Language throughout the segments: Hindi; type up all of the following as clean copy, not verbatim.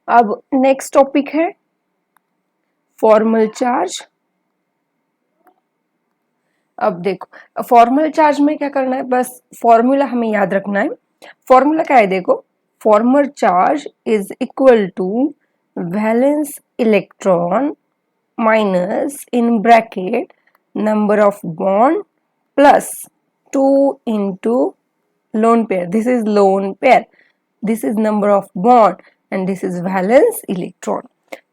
अब नेक्स्ट टॉपिक है फॉर्मल चार्ज। अब देखो फॉर्मल चार्ज में क्या करना है, बस फॉर्मूला हमें याद रखना है। फॉर्मूला क्या है, देखो formal charge is equal to valence electron minus in bracket number of bond plus 2 into lone pair. This is lone pair, this is number of bond and this is valence electron।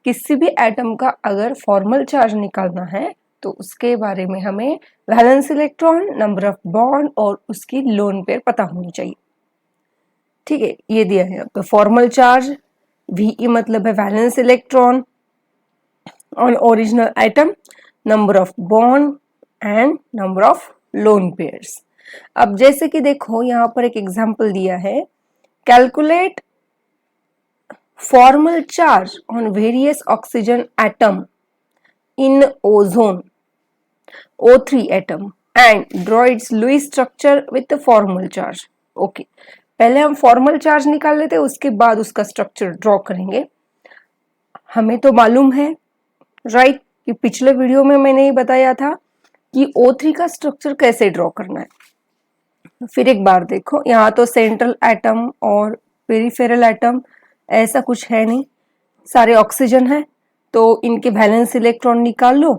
किसी भी एटम का अगर फॉर्मल चार्ज निकालना है तो उसके बारे में हमें valence electron, number of bond और उसकी लोन पेयर पता होनी चाहिए। ठीक है, ये दिया है। तो फॉर्मल चार्ज Ve मतलब है valence electron on original atom, number of bond and number of lone pairs. अब जैसे कि देखो यहां पर एक एग्जांपल दिया है, calculate formal charge on various oxygen atom in ozone O3 atom and draw its Lewis structure with formal charge. Okay, पहले हम फॉर्मल चार्ज निकाल लेते हैं, उसके बाद उसका स्ट्रक्चर ड्रॉ करेंगे। हमें तो मालूम है राइट कि पिछले वीडियो में मैंने ये बताया था कि O3 का स्ट्रक्चर कैसे ड्रॉ करना है। फिर एक बार देखो, यहाँ तो सेंट्रल एटम और पेरिफेरल एटम ऐसा कुछ है नहीं, सारे ऑक्सीजन है, तो इनके वैलेंस इलेक्ट्रॉन निकाल लो।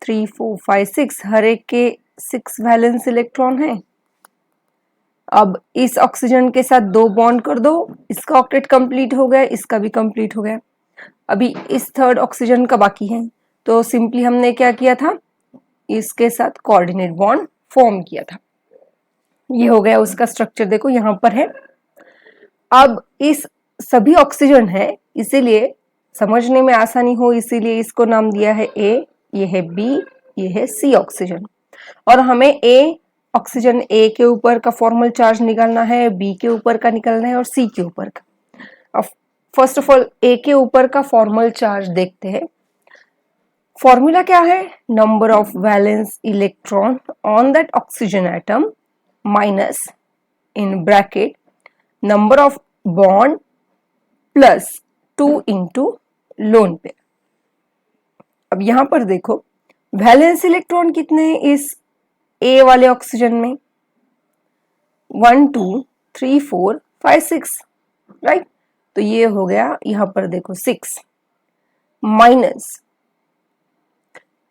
3 4 5 6, हर एक के 6 वैलेंस इलेक्ट्रॉन है। अब इस ऑक्सीजन के साथ 2 बॉन्ड कर दो, इसका ऑक्टेट कंप्लीट हो गया, इसका भी कंप्लीट हो गया। अभी इस थर्ड ऑक्सीजन का बाकी है, तो सिंपली हमने क्या किया था, इसके साथ कोऑर्डिनेट बॉन्ड फॉर्म किया था। ये हो गया उसका स्ट्रक्चर, देखो यहां पर है। अब इस सभी ऑक्सीजन है, इसीलिए समझने में आसानी हो इसीलिए इसको नाम दिया है ए, ये है बी, ये है सी ऑक्सीजन। और हमें ए ऑक्सीजन ए के ऊपर का फॉर्मल चार्ज निकालना है, बी के ऊपर का निकालना है और सी के ऊपर का। अब फर्स्ट ऑफ ऑल ए के ऊपर का फॉर्मल चार्ज देखते हैं। फॉर्मूला क्या है, number of valence electron on that oxygen atom minus in bracket number of bond plus 2 into lone pair. अब यहां पर देखो वैलेंस इलेक्ट्रॉन कितने हैं इस ए वाले ऑक्सीजन में, 1 2 3 4 5 6 राइट। तो ये हो गया, यहां पर देखो 6 माइनस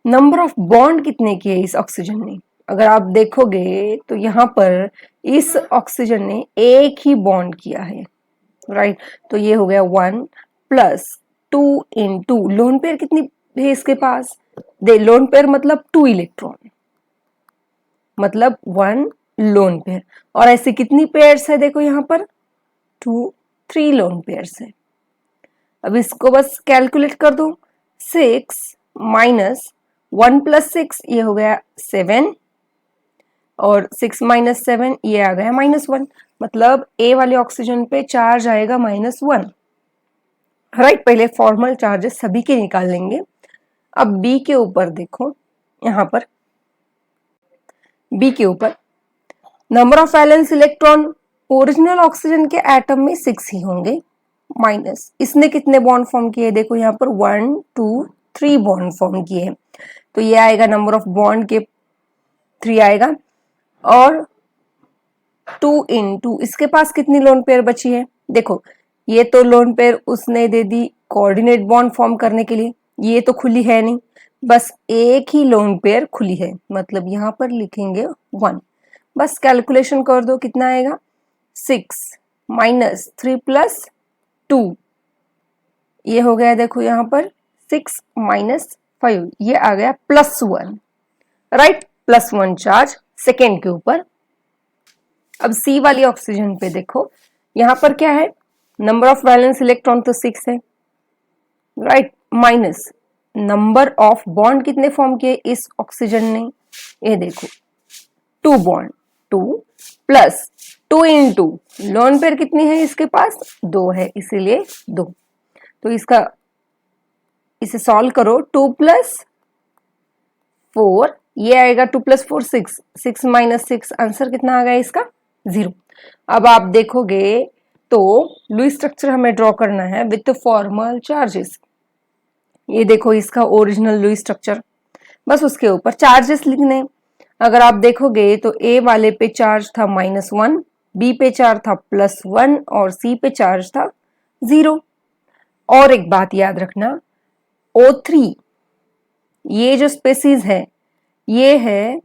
नंबर ऑफ बॉन्ड कितने किए इस ऑक्सीजन ने। अगर आप देखोगे तो यहां पर इस ऑक्सीजन ने एक ही बॉन्ड किया है राइट। तो ये हो गया 1 प्लस 2 into लोन पेयर कितनी है इसके पास, दे लोन पेयर मतलब 2 इलेक्ट्रॉन, मतलब 1 लोन पेयर। और ऐसे कितनी पेयर्स है, देखो यहां पर 2 3 लोन पेयर्स है। अब इसको बस कैलकुलेट कर दो, 6 माइनस 1 प्लस 6 ये हो गया 7 और 6 माइनस 7 ये आ गया -1, मतलब ए वाले ऑक्सीजन पे चार्ज आएगा -1 राइट। पहले फॉर्मल चार्जेस सभी के निकाल लेंगे। अब बी के ऊपर देखो, यहां पर बी के ऊपर number of valence electron original oxygen के एटम में 6 ही होंगे, माइनस इसने कितने बॉन्ड फॉर्म किए, देखो यहाँ पर 1 2 3 बॉन्ड फॉर्म किए हैं, तो ये आएगा नंबर ऑफ बॉन्ड के 3 आएगा। और 2 into इसके पास कितनी लोन पेयर बची है, देखो ये तो लोन पेयर उसने दे दी कोऑर्डिनेट बॉन्ड फॉर्म करने के लिए, ये तो खुली है नहीं, बस एक ही लोन पेयर खुली है, मतलब यहां पर लिखेंगे 1। बस कैलकुलेशन कर दो, कितना आएगा 6 माइनस 3 प्लस 2, ये हो गया देखो यहां पर 6 माइनस 5, ये आ गया +1 राइट, +1 चार्ज सेकेंड के ऊपर। अब सी वाली ऑक्सीजन पे देखो, यहां पर क्या है, नंबर ऑफ वैलेंस इलेक्ट्रॉन तो 6 है right, minus number of bond कितने फॉर्म किए इस ऑक्सीजन ने, ये देखो 2 bond 2 plus 2 into lone pair कितनी है इसके पास 2 है, इसीलिए 2। तो इसका इसे सॉल्व करो, 2 प्लस 4 ये आएगा 2 प्लस 4 6 माइनस 6, आंसर कितना आ गया इसका 0। अब आप देखोगे तो लुईस स्ट्रक्चर हमें ड्रॉ करना है विथ फॉर्मल चार्जेस। ये देखो इसका ओरिजिनल लुईस स्ट्रक्चर, बस उसके ऊपर चार्जेस लिखने। अगर आप देखोगे तो ए वाले पे चार्ज था -1, बी पे चार्ज था +1 और सी पे चार्ज था 0। और एक बात याद रखना, O3 ये जो स्पेसीज है ये है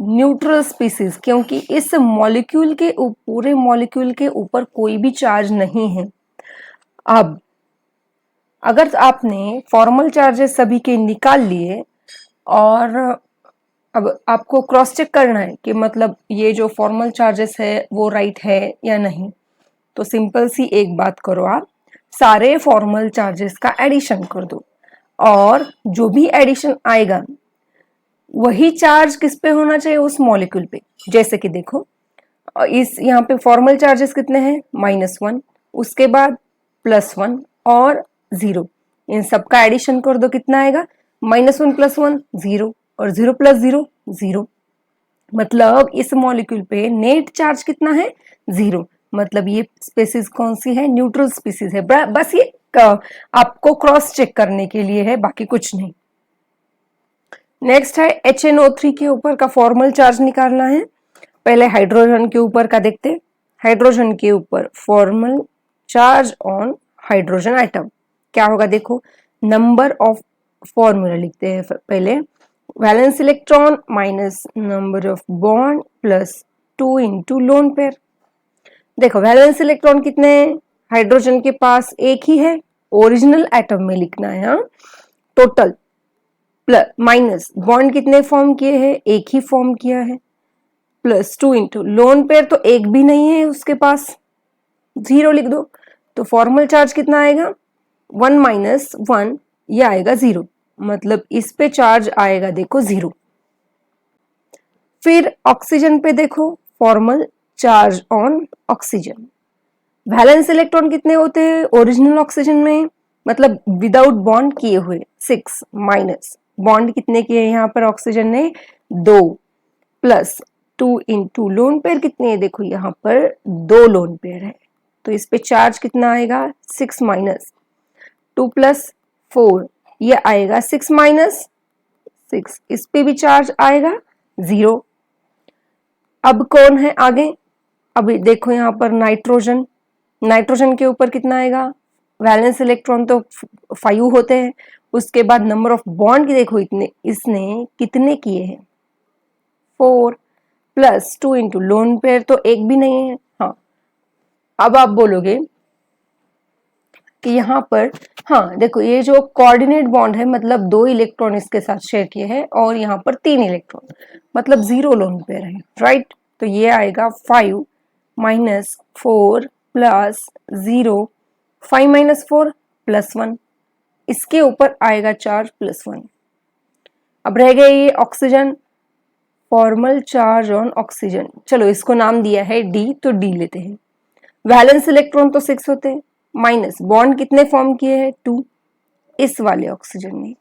न्यूट्रल स्पीसीज, क्योंकि इस मॉलिक्यूल के पूरे मॉलिक्यूल के ऊपर कोई भी चार्ज नहीं है। अब अगर आपने फॉर्मल चार्जेस सभी के निकाल लिए और अब आपको क्रॉस चेक करना है कि मतलब ये जो फॉर्मल चार्जेस है वो राइट है या नहीं, तो सिंपल सी एक बात करो, आप सारे फॉर्मल चार्जेस का एडिशन कर दो और जो भी एडिशन आएगा वही चार्ज किस पे होना चाहिए, उस मॉलिक्यूल पे। जैसे कि देखो इस यहाँ पे फॉर्मल चार्जेस कितने हैं, -1, उसके बाद +1 और 0, इन सबका एडिशन कर दो, कितना आएगा, -1 + 1 0 और 0 + 0 0। मतलब इस मॉलिक्यूल पे नेट चार्ज कितना है, 0। मतलब ये स्पीसीज कौन सी है, न्यूट्रल स्पीसीज है। बस ये आपको क्रॉस चेक करने के लिए है, बाकी कुछ नहीं। नेक्स्ट है HNO3 के ऊपर का फॉर्मल चार्ज निकालना है। पहले हाइड्रोजन के ऊपर का देखते हैं। हाइड्रोजन के ऊपर formal charge on hydrogen atom क्या होगा, देखो नंबर ऑफ, फॉर्मूला लिखते हैं पहले, valence electron minus number of bond plus 2 × lone pair. देखो वैलेंस इलेक्ट्रॉन कितने हैं, हाइड्रोजन के पास एक ही है, ओरिजिनल एटम में लिखना है, हाँ, टोटल प्लस माइनस बॉन्ड कितने फॉर्म किए हैं, एक ही फॉर्म किया है, प्लस 2 × लोन पेयर तो एक भी नहीं है उसके पास, 0 लिख दो। तो फॉर्मल चार्ज कितना आएगा, 1 - 1, ये आएगा 0। मतलब इस पे चार्ज आएगा देखो 0। फिर ऑक्सीजन पे देखो formal charge on oxygen, valence electron कितने होते हैं ओरिजिनल ऑक्सीजन में, मतलब विदाउट बॉन्ड किए हुए 6, माइनस बॉन्ड कितने किए यहाँ पर ऑक्सीजन ने, 2, प्लस 2 × लोन पेयर कितने है, देखो यहाँ पर 2 लोन पेयर है, तो इस पे चार्ज कितना आएगा, 6 - 2 + 4, ये आएगा 6 - 6, इस पे भी चार्ज आएगा 0। अब कौन है आगे, अभी देखो यहाँ पर नाइट्रोजन, नाइट्रोजन के ऊपर कितना आएगा, वैलेंस इलेक्ट्रॉन तो 5 होते हैं, उसके बाद नंबर ऑफ बॉन्ड की देखो इतने, इसने कितने किए हैं, 4, प्लस 2 × लोन पेयर तो एक भी नहीं है, हाँ। अब आप बोलोगे कि यहाँ पर, हाँ देखो ये जो कोऑर्डिनेट बॉन्ड है मतलब 2 इलेक्ट्रॉन इसके साथ शेयर किए हैं और यहाँ पर 3 इलेक्ट्रॉन, मतलब 0 लोन पेयर है, राइट। तो ये आएगा 5 - 4 प्लस 0, 5 - 4 + 1, इसके ऊपर आएगा चार्ज +1। अब रह गए ये oxygen, formal charge on oxygen, चलो इसको नाम दिया है D, तो D लेते हैं। वैलेंस इलेक्ट्रॉन तो 6 होते हैं, माइनस बॉन्ड कितने फॉर्म किए हैं, 2 इस वाले ऑक्सीजन ने,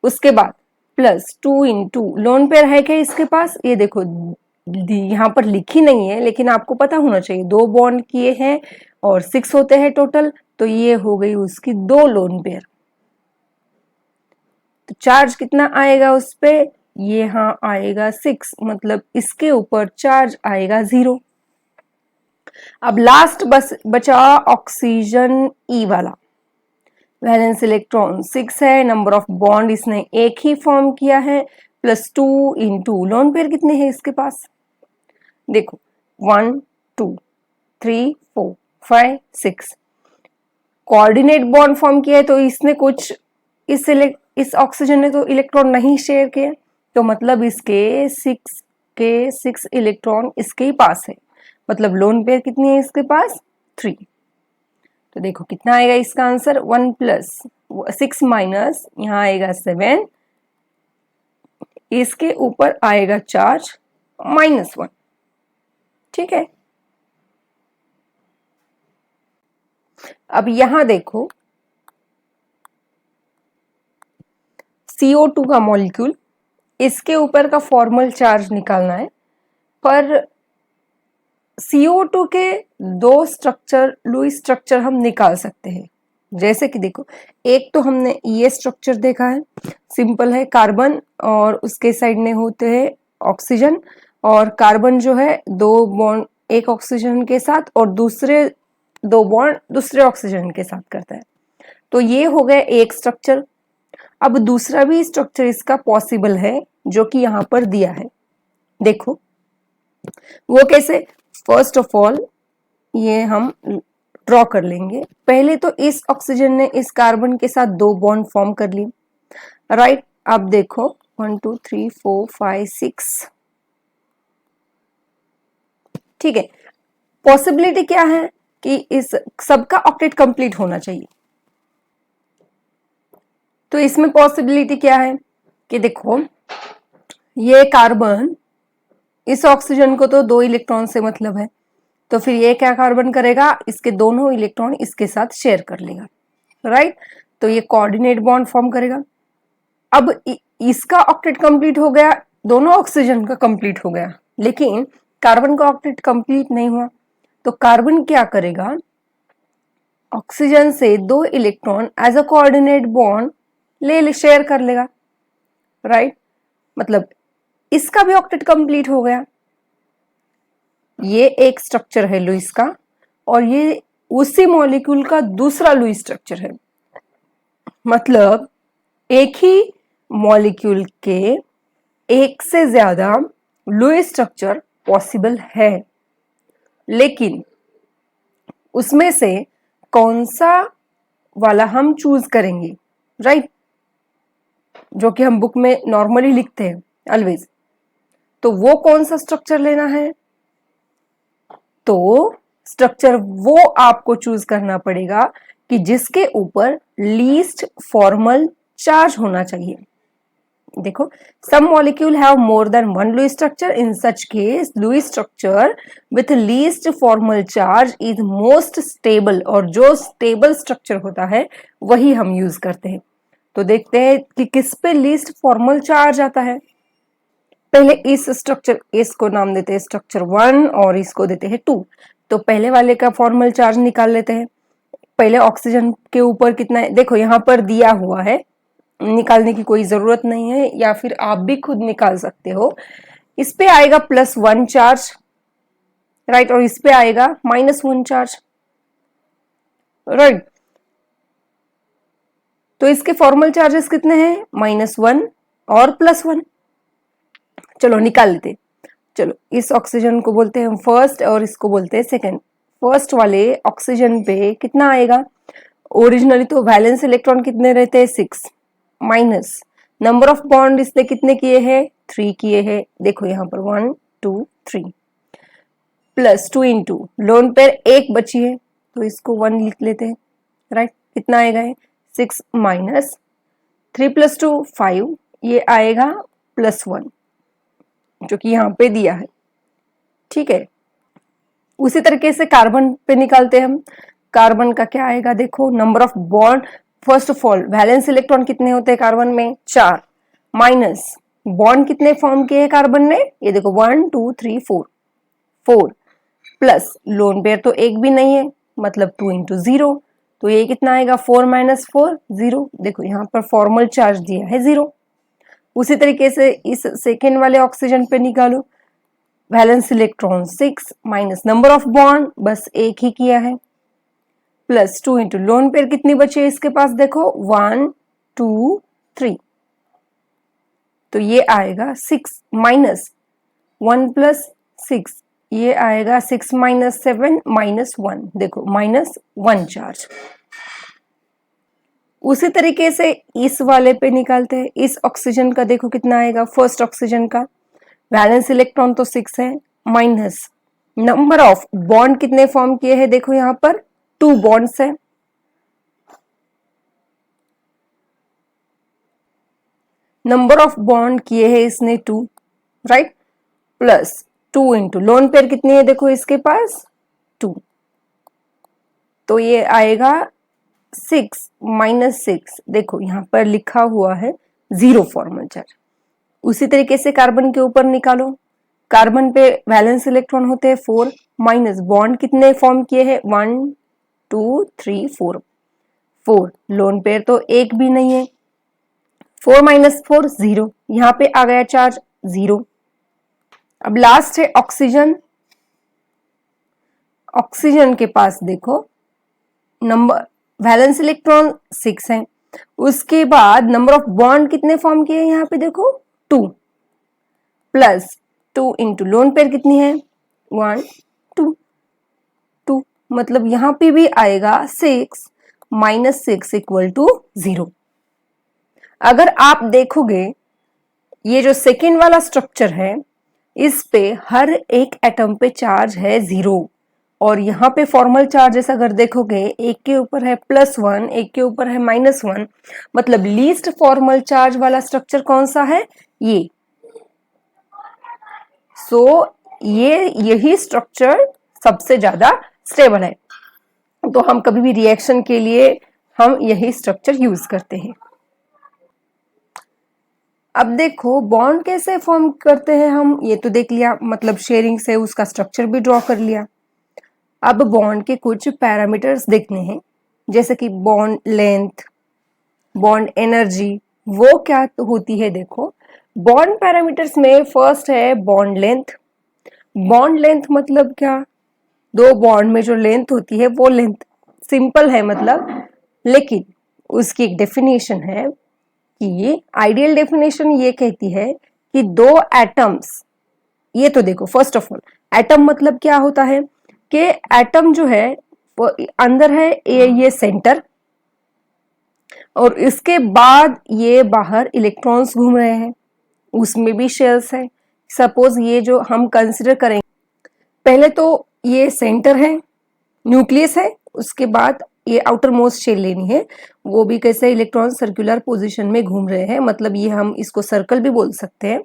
उसके बाद प्लस 2 × लोन पेयर है क्या इसके पास, ये देखो यहाँ पर लिखी नहीं है लेकिन आपको पता होना चाहिए, 2 बॉन्ड किए हैं और 6 होते हैं टोटल, तो ये हो गई उसकी 2 लोन पेयर। तो चार्ज कितना आएगा उस पे, ये यहाँ आएगा 6, मतलब इसके ऊपर चार्ज आएगा 0। अब लास्ट बस बचा ऑक्सीजन ई वाला, वैलेंस इलेक्ट्रॉन 6 है, नंबर ऑफ बॉन्ड इसने एक ही फॉर्म किया है, प्लस 2 × लोन पेयर कितने हैं इसके पास, देखो 1 2 3 4 5 6, कोऑर्डिनेट बॉन्ड फॉर्म किया है तो इसने कुछ इस ऑक्सीजन ने तो इलेक्ट्रॉन नहीं शेयर किए, तो मतलब इसके 6 इलेक्ट्रॉन इसके ही पास है, मतलब लोन पेयर कितनी है इसके पास, 3। तो देखो कितना आएगा इसका आंसर, 1 + 6 माइनस यहाँ आएगा 7, इसके ऊपर आएगा चार्ज -1, ठीक है। अब यहां देखो CO2 का मॉलिक्यूल, इसके ऊपर का फॉर्मल चार्ज निकालना है, पर CO2 के दो स्ट्रक्चर, लुईस स्ट्रक्चर हम निकाल सकते हैं। जैसे कि देखो, एक तो हमने ये स्ट्रक्चर देखा है, सिंपल है, कार्बन और उसके साइड में होते हैं ऑक्सीजन, और कार्बन जो है दो बॉन्ड एक ऑक्सीजन के साथ और दूसरे दो बॉन्ड दूसरे ऑक्सीजन के साथ करता है। तो ये हो गया एक स्ट्रक्चर। अब दूसरा भी स्ट्रक्चर इसका पॉसिबल है जो कि यहाँ पर दिया है। देखो वो कैसे, फर्स्ट ऑफ ऑल ये हम ड्रॉ कर लेंगे। पहले तो इस ऑक्सीजन ने इस कार्बन के साथ दो बॉन्ड फॉर्म कर लिए, राइट। अब देखो 1 2 3 4 5 6, ठीक है। पॉसिबिलिटी क्या है कि इस सबका ऑक्टेट कंप्लीट होना चाहिए। तो इसमें पॉसिबिलिटी क्या है कि देखो, ये कार्बन, इस ऑक्सीजन को तो दो इलेक्ट्रॉन से मतलब है, तो फिर ये क्या कार्बन करेगा, इसके दोनों इलेक्ट्रॉन इसके साथ शेयर कर लेगा, राइट। तो ये कोऑर्डिनेट बॉन्ड फॉर्म करेगा। अब इसका ऑक्टेट कंप्लीट हो गया, दोनों ऑक्सीजन का कंप्लीट हो गया, लेकिन कार्बन का ऑक्टेट कंप्लीट नहीं हुआ। तो कार्बन क्या करेगा, ऑक्सीजन से दो electron as a coordinate bond ले शेयर कर लेगा, राइट। मतलब इसका भी ऑक्टेट कंप्लीट हो गया। ये एक स्ट्रक्चर है लुईस का, और ये उसी मॉलिक्यूल का दूसरा लुईस स्ट्रक्चर है। मतलब एक ही मॉलिक्यूल के एक से ज्यादा लुईस स्ट्रक्चर पॉसिबल है, लेकिन उसमें से कौन सा वाला हम चूज करेंगे, राइट, जो कि हम बुक में नॉर्मली लिखते हैं ऑलवेज। तो वो कौन सा स्ट्रक्चर लेना है, तो स्ट्रक्चर वो आपको चूज करना पड़ेगा कि जिसके ऊपर लीस्ट फॉर्मल चार्ज होना चाहिए। देखो, some molecule have more than one Lewis structure. In such case, Lewis structure with least formal charge is most stable, और जो stable structure होता है वही हम यूज करते हैं। तो देखते हैं कि किस पे लीस्ट फॉर्मल चार्ज आता है। पहले इस स्ट्रक्चर, इसको नाम देते हैं स्ट्रक्चर 1 और इसको देते हैं 2। तो पहले वाले का फॉर्मल चार्ज निकाल लेते हैं। पहले ऑक्सीजन के ऊपर कितना है, देखो यहाँ पर दिया हुआ है, निकालने की कोई जरूरत नहीं है, या फिर आप भी खुद निकाल सकते हो। इस पे आएगा +1 चार्ज, राइट, और इस पे आएगा -1 चार्ज, राइट। तो इसके फॉर्मल चार्जेस कितने हैं, -1 और +1। चलो निकाल लेते। चलो, इस ऑक्सीजन को बोलते हैं फर्स्ट और इसको बोलते हैं सेकेंड। फर्स्ट वाले ऑक्सीजन पे कितना आएगा, ओरिजिनली तो वैलेंस इलेक्ट्रॉन कितने रहते हैं, 6, माइनस नंबर ऑफ बॉन्ड इसने कितने किए हैं, 3 किए हैं। देखो यहाँ पर 1 2 3, +2 इंटू लोन पेयर एक बची है तो इसको 1 लिख लेते हैं, राइट। कितना आएगा, 6 माइनस 3 + 2 5, ये आएगा +1 जो कि यहाँ पे दिया है, ठीक है। उसी तरीके से कार्बन पे निकालते हैं हम। कार्बन का क्या आएगा, देखो, number of bond, first of all valence electron कितने होते हैं कार्बन में, 4, माइनस बॉन्ड कितने फॉर्म किए हैं कार्बन ने, ये देखो 1 2 3 4, प्लस लोन पेयर तो एक भी नहीं है, मतलब 2 × 0, तो ये कितना आएगा, 4 - 4 0। देखो यहाँ पर फॉर्मल चार्ज दिया है 0। उसी तरीके से इस सेकेंड वाले ऑक्सीजन पे निकालो, valence electron 6 minus number of bond बस एक ही किया है, +2 इंटू लोन पेयर कितनी बची है इसके पास, देखो 1 2 3, तो ये आएगा 6 माइनस 1 + 6, ये आएगा 6 - 7 -1, देखो -1 चार्ज। उसी तरीके से इस वाले पे निकालते हैं। इस ऑक्सीजन का देखो कितना आएगा, फर्स्ट ऑक्सीजन का वैलेंस इलेक्ट्रॉन तो 6 है, माइनस नंबर ऑफ बॉन्ड कितने फॉर्म किए हैं, देखो यहाँ पर 2 बॉन्ड्स है, नंबर ऑफ बॉन्ड किए हैं इसने 2, राइट, +2 इंटू लोन पेयर कितनी है, देखो इसके पास 2, तो ये आएगा 6 - 6, देखो यहाँ पर लिखा हुआ है 0 फॉर्मल चार्ज। उसी तरीके से कार्बन के ऊपर निकालो, कार्बन पे वैलेंस इलेक्ट्रॉन होते हैं 4, माइनस बॉन्ड कितने फॉर्म किए हैं 1 2 3 4, 4 लोन पेयर तो एक भी नहीं है, 4 माइनस 4 0, यहाँ पे आ गया चार्ज 0। अब लास्ट है ऑक्सीजन। ऑक्सीजन के पास देखो नंबर वैलेंस इलेक्ट्रॉन 6 है, उसके बाद नंबर ऑफ बॉन्ड कितने फॉर्म किए हैं यहाँ पे देखो 2, प्लस 2 इंटू लोन पेयर कितनी है 1 2 2, मतलब यहाँ पे भी आएगा 6 माइनस 6 इक्वल टू 0। अगर आप देखोगे ये जो सेकेंड वाला स्ट्रक्चर है इस पे हर एक एटम पे चार्ज है 0, और यहाँ पे फॉर्मल चार्जेस अगर देखोगे एक के ऊपर है +1, एक के ऊपर है -1, मतलब लीस्ट फॉर्मल चार्ज वाला स्ट्रक्चर कौन सा है ये। यही स्ट्रक्चर सबसे ज्यादा स्टेबल है, तो हम कभी भी रिएक्शन के लिए हम यही स्ट्रक्चर यूज करते हैं। अब देखो बॉन्ड कैसे फॉर्म करते हैं हम, ये तो देख लिया, मतलब शेयरिंग से उसका स्ट्रक्चर भी ड्रॉ कर लिया। अब बॉन्ड के कुछ पैरामीटर्स देखने हैं, जैसे कि बॉन्ड लेंथ, बॉन्ड एनर्जी, वो क्या होती है देखो। बॉन्ड पैरामीटर्स में फर्स्ट है बॉन्ड लेंथ। बॉन्ड लेंथ मतलब क्या, दो बॉन्ड में जो लेंथ होती है वो लेंथ, सिंपल है मतलब, लेकिन उसकी एक डेफिनेशन है कि आइडियल डेफिनेशन ये कहती है कि दो एटम्स, ये तो देखो फर्स्ट ऑफ ऑल एटम मतलब क्या होता है कि एटम जो है वो अंदर है ये सेंटर, और इसके बाद ये बाहर इलेक्ट्रॉन्स घूम रहे हैं, उसमें भी शेल्स है। सपोज ये जो हम कंसिडर करें, पहले तो ये सेंटर है, न्यूक्लियस है, उसके बाद ये आउटर मोस्ट शेल लेनी है, वो भी कैसे इलेक्ट्रॉन सर्कुलर पोजीशन में घूम रहे हैं, मतलब ये हम इसको सर्कल भी बोल सकते हैं।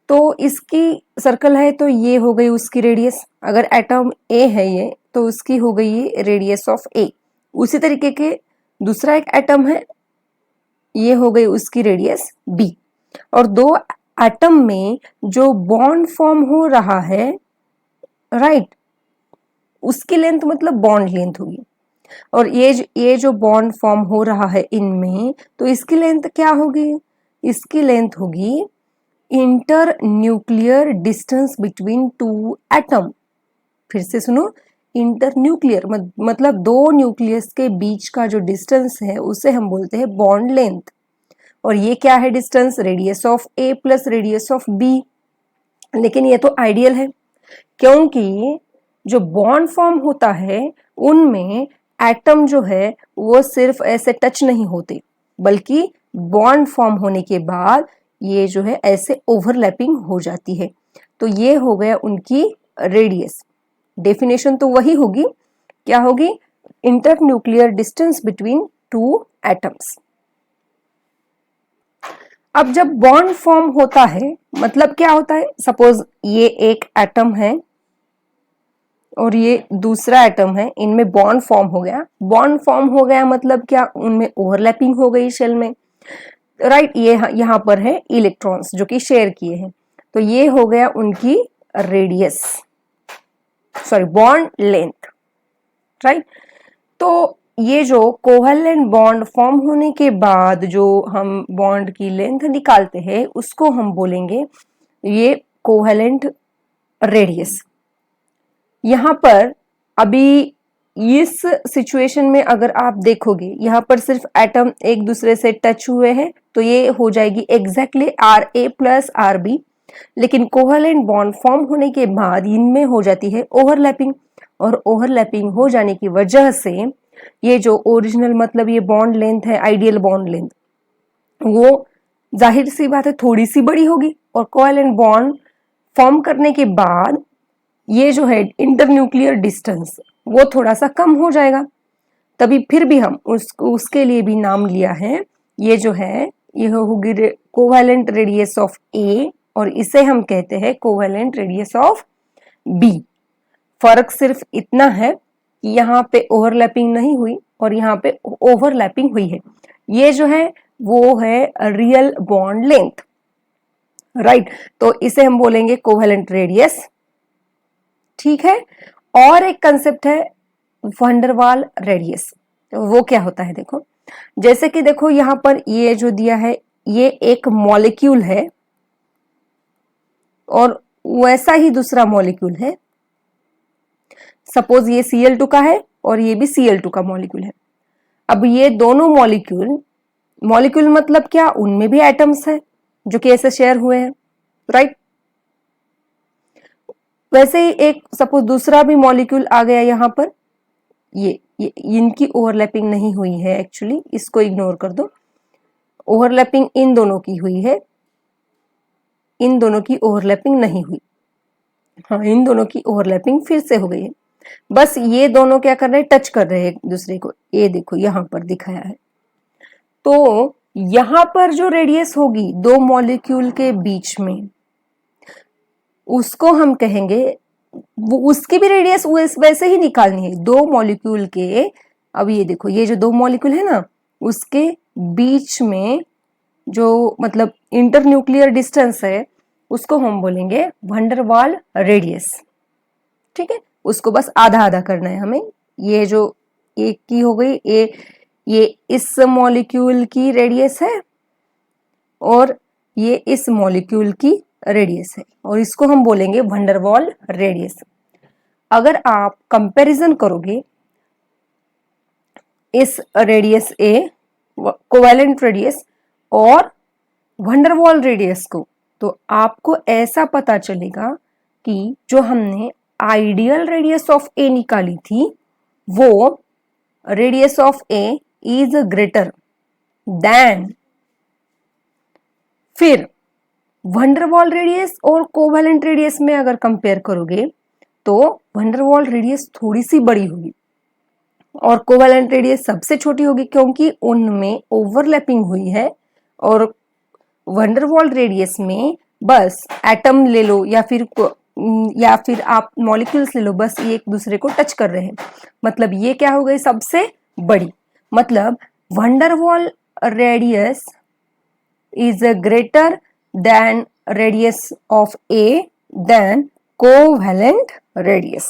तो इसकी सर्कल है तो ये हो गई उसकी रेडियस, अगर एटम ए है ये तो उसकी हो गई रेडियस ऑफ ए। उसी तरीके के दूसरा एक एटम है, ये हो गई उसकी रेडियस बी, और दो एटम में जो बॉन्ड फॉर्म हो रहा है राइट, उसकी लेंथ मतलब बॉन्ड लेंथ होगी, और ये जो बॉन्ड फॉर्म हो रहा है इनमें, तो इसकी लेंथ क्या होगी, इसकी लेंथ होगी inter nuclear distance between two atom. फिर से सुनो, इंटर न्यूक्लियर मतलब दो न्यूक्लियस के बीच का जो डिस्टेंस है उसे हम बोलते हैं बॉन्ड लेंथ, और ये क्या है distance, radius of A plus radius of B. लेकिन ये तो आइडियल है, क्योंकि जो बॉन्ड फॉर्म होता है उनमें एटम जो है वो सिर्फ ऐसे टच नहीं होते, बल्कि बॉन्ड फॉर्म होने के बाद ये जो है ऐसे ओवरलैपिंग हो जाती है। तो ये हो गया उनकी रेडियस। डेफिनेशन तो वही होगी, क्या होगी, inter nuclear distance between two atoms. अब जब बॉन्ड फॉर्म होता है मतलब क्या होता है, सपोज ये एक एटम है और ये दूसरा एटम है, इनमें बॉन्ड फॉर्म हो गया। बॉन्ड फॉर्म हो गया मतलब क्या, उनमें ओवरलैपिंग हो गई शेल में, राइट। ये यहाँ पर है इलेक्ट्रॉन्स जो कि शेयर किए हैं, तो ये हो गया उनकी radius, sorry bond length, right. तो ये जो कोवेलेंट बॉन्ड फॉर्म होने के बाद जो हम बॉन्ड की लेंथ निकालते हैं उसको हम बोलेंगे ये कोवेलेंट रेडियस। यहाँ पर अभी इस सिचुएशन में अगर आप देखोगे, यहाँ पर सिर्फ एटम एक दूसरे से टच हुए हैं तो ये हो जाएगी एग्जैक्टली Ra प्लस Rb, लेकिन कोवेलेंट बॉन्ड फॉर्म होने के बाद इनमें हो जाती है ओवरलैपिंग, और ओवरलैपिंग हो जाने की वजह से ये जो ओरिजिनल मतलब ये बॉन्ड लेंथ है, आइडियल बॉन्ड लेंथ, वो जाहिर सी बात है थोड़ी सी बड़ी होगी, और कोवेलेंट बॉन्ड फॉर्म करने के बाद ये जो है इंटरन्यूक्लियर डिस्टेंस वो थोड़ा सा कम हो जाएगा। तभी फिर भी हम उसके लिए भी नाम लिया है, ये जो है ये होगी कोवेलेंट रेडियस ऑफ ए, और इसे हम कहते हैं कोवेलेंट रेडियस ऑफ बी। फर्क सिर्फ इतना है कि यहाँ पे ओवरलैपिंग नहीं हुई और यहाँ पे ओवरलैपिंग हुई है। ये जो है वो है रियल बॉन्ड लेंथ। राइट। तो इसे हम बोलेंगे कोवेलेंट रेडियस, ठीक है। और एक कंसेप्ट है वंडरवाल रेडियस। तो वो क्या होता है देखो, जैसे कि देखो यहां पर ये जो दिया है ये एक मॉलिक्यूल है और वैसा ही दूसरा मॉलिक्यूल है। सपोज ये Cl2 का है और ये भी Cl2 का मॉलिक्यूल है। अब ये दोनों मॉलिक्यूल, मॉलिक्यूल मतलब क्या, उनमें भी एटम्स है जो कि ऐसे शेयर हुए हैं, राइट। वैसे ही एक सपोज दूसरा भी मॉलिक्यूल आ गया यहां पर, ये इनकी ओवरलैपिंग नहीं हुई है एक्चुअली, इसको इग्नोर कर दो। ओवरलैपिंग इन दोनों की हुई है, इन दोनों की ओवरलैपिंग नहीं हुई। हाँ, इन दोनों की ओवरलैपिंग फिर से हो गई है। बस ये दोनों क्या कर रहे हैं, टच कर रहे हैं एक दूसरे को। ये देखो यहां पर दिखाया है। तो यहां पर जो रेडियस होगी दो मॉलिक्यूल के बीच में, उसको हम कहेंगे, वो उसकी भी रेडियस वैसे ही निकालनी है दो मॉलिक्यूल के। अब ये देखो ये जो दो मॉलिक्यूल है ना, उसके बीच में जो मतलब इंटरन्यूक्लियर डिस्टेंस है उसको हम बोलेंगे वंडरवाल रेडियस, ठीक है। उसको बस आधा आधा करना है हमें। ये जो एक की हो गई, ये इस मॉलिक्यूल की रेडियस है और ये इस मॉलिक्यूल की रेडियस है और इसको हम बोलेंगे वंडरवाल रेडियस। अगर आप कंपैरिजन करोगे इस रेडियस ए कोवेलेंट रेडियस और वंडरवॉल रेडियस को, तो आपको ऐसा पता चलेगा कि जो हमने आइडियल रेडियस ऑफ ए निकाली थी वो radius of A is greater than, फिर वंडरवॉल रेडियस और कोवेलेंट रेडियस में अगर कंपेयर करोगे तो वंडरवॉल रेडियस थोड़ी सी बड़ी होगी और कोवेलेंट रेडियस सबसे छोटी होगी, क्योंकि उनमें ओवरलैपिंग हुई है। और वंडरवॉल रेडियस में बस एटम ले लो या फिर आप मॉलिक्यूल्स ले लो, बस ये एक दूसरे को टच कर रहे हैं, मतलब ये क्या हो गई, सबसे बड़ी। मतलब van der Waals radius is greater than radius of A than covalent radius.